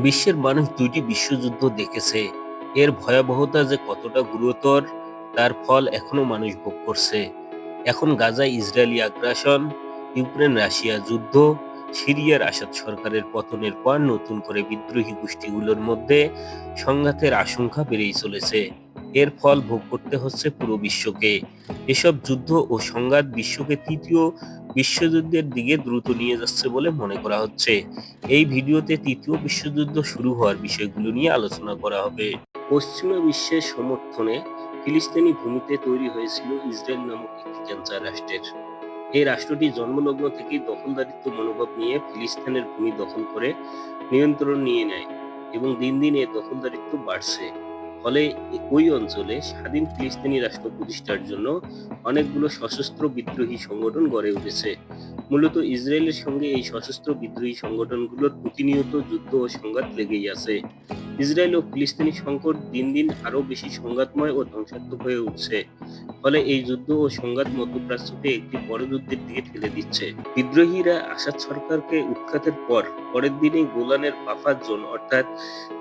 বিশ্বের মানুষ দুইটি বিশ্বযুদ্ধ দেখেছে। এর ভয়াবহতা যে কতটা গুরুতর তার ফল এখনো মানুষ ভোগ করছে। এখন গাজায় ইসরায়েলি আগ্রাসন, ইউক্রেন রাশিয়া যুদ্ধ, সিরিয়ার আসাদ সরকারের পতনের পর নতুন করে বিদ্রোহী গোষ্ঠীগুলোর মধ্যে সংঘাতের আশঙ্কা বেড়েই চলেছে। এর ফল ভোগ করতে হচ্ছে পুরো বিশ্বকে। এসব যুদ্ধ ও সংঘাত বিশ্বকে তৃতীয় বিশ্বযুদ্ধের দিকে দ্রুত নিয়ে যাচ্ছে বলে মনে করা হচ্ছে। এই ভিডিওতে তৃতীয় বিশ্বযুদ্ধ শুরু হওয়ার বিষয়গুলো নিয়ে আলোচনা করা হবে। পশ্চিমা বিশ্বের সমর্থনে ফিলিস্তিনি ভূমিতে তৈরি হয়েছিল ইসরায়েল নামক একটি ক্যান্সার রাষ্ট্রের। এই রাষ্ট্রটি জন্মলগ্ন থেকেই দখলদারিত্ব মনোভাব নিয়ে ফিলিস্তিনের ভূমি দখল করে নিয়ন্ত্রণ নিয়ে নেয় এবং দিন দিন এর দখলদারিত্ব বাড়ছে। ফলে ওই অঞ্চলে স্বাধীন ফিলিস্তিনি রাষ্ট্র প্রতিষ্ঠার জন্য অনেকগুলো সশস্ত্র বিদ্রোহী সংগঠন গড়ে উঠেছে। মূলত ইসরায়েলের সঙ্গে এই সশস্ত্র বিদ্রোহী সংগঠনগুলোর প্রতিনিয়ত যুদ্ধ ও সংঘাত লেগেই আছে। ইসরায়েল ও ফিলিস্তিনি সংকট দিন দিন আরো বেশি সংঘাতময় ও ধ্বংসাত্মক হয়ে উঠছে। ফলে এই যুদ্ধ ও সংঘাত মধ্যপ্রাচ্যকে একটি বড় যুদ্ধের দিকে ঠেলে দিচ্ছে। বিদ্রোহীরা আসাদ সরকারকে উৎখাতের পরের দিনেই গোলানের বাফার জোন অর্থাৎ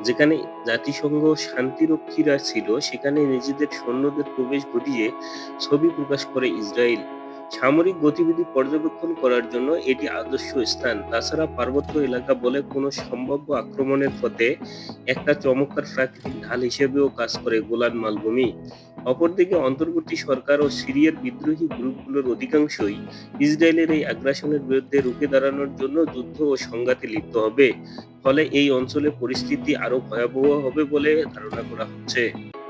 যেখানে জাতিসংঘ শান্তিরক্ষীরা ছিল সেখানে নিজেদের সৈন্যদের প্রবেশ ঘটিয়ে ছবি প্রকাশ করে ইসরায়েল। সামরিক গতিবিধি পর্যবেক্ষণ করার জন্য এটি আদর্শ স্থান। তাছাড়া পার্বত্য এলাকা বলে কোনো সম্ভাব্য আক্রমণের পথে একটা চমৎকার প্রাকৃতিক ঢাল হিসেবেও কাজ করে গোলান মালভূমি। অপরদিকে অন্তর্বর্তী সরকার ও সিরিয়ার বিদ্রোহী গ্রুপগুলোর অধিকাংশই ইসরায়েলের এই আগ্রাসনের বিরুদ্ধে রুখে দাঁড়ানোর জন্য যুদ্ধ ও সংঘাতে লিপ্ত হবে। ফলে এই অঞ্চলে পরিস্থিতি আরো ভয়াবহ হবে বলে ধারণা করা হচ্ছে।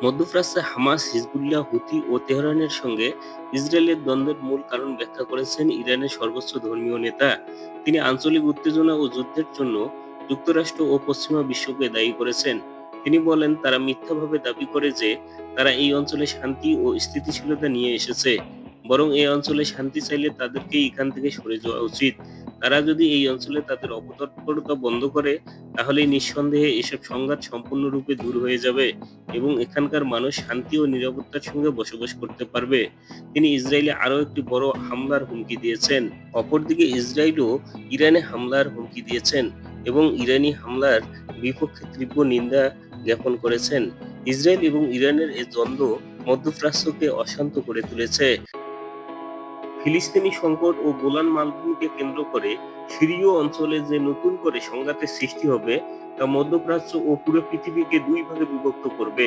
মধ্যপ্রাচ্যে হামাস, হিজবুল্লাহ, হুথি ও তেহরানের সঙ্গে ইসরায়েলের দ্বন্দ্বের মূল কারণ ব্যাখ্যা করেছেন ইরানের সর্বোচ্চ ধর্মীয় নেতা। তিনি আঞ্চলিক উত্তেজনা ও যুদ্ধের জন্য যুক্তরাষ্ট্র ও পশ্চিমা বিশ্বকে দায়ী করেছেন। তিনি বলেন, তারা মিথ্যাভাবে দাবি করে যে তারা এই অঞ্চলে শান্তি ও স্থিতিশীলতা নিয়ে এসেছে। বরং এই অঞ্চলে শান্তি চাইলে তাদেরকেই এখান থেকে সরে যাওয়া উচিত। তারা যদি এই অঞ্চলে তাদের অপতৎপরতা বন্ধ করে তাহলে নিঃসন্দেহে এসব সংঘাত সম্পূর্ণরূপে দূর হয়ে যাবে এবং এখানকার মানুষ শান্তি ও নিরাপত্তার সঙ্গে বসবাস করতে পারবে। তিনি ইসরায়েলে আরও একটি বড় হামলার হুমকি দিয়েছেন। অপরদিকে ইসরায়েলও ইরানে হামলার হুমকি দিয়েছেন এবং ইরানি হামলার বিপক্ষে তীব্র নিন্দা জ্ঞাপন করেছেন। ইসরায়েল এবং ইরানের এই দ্বন্দ্ব মধ্যপ্রাচ্যকে অশান্ত করে তুলেছে। ফিলিস্তিনি সংকট ও গোলান মালভূমিকে কেন্দ্র করে সিরীয় অঞ্চলে যে নতুন করে সংঘাতের সৃষ্টি হবে তা মধ্যপ্রাচ্য ও পুরো পৃথিবীকে দুই ভাগে বিভক্ত করবে।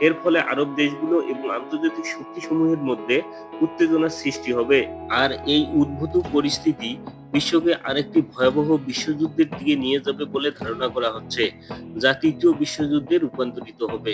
এর ফলে আরব দেশগুলো এবং আন্তর্জাতিক শক্তিসমূহের মধ্যে উত্তেজনার সৃষ্টি হবে। আর এই উদ্ভূত পরিস্থিতি বিশ্বকে আরেকটি ভয়াবহ বিশ্বযুদ্ধের দিকে নিয়ে যাবে বলে ধারণা করা হচ্ছে, যা তৃতীয় বিশ্বযুদ্ধে রূপান্তরিত হবে।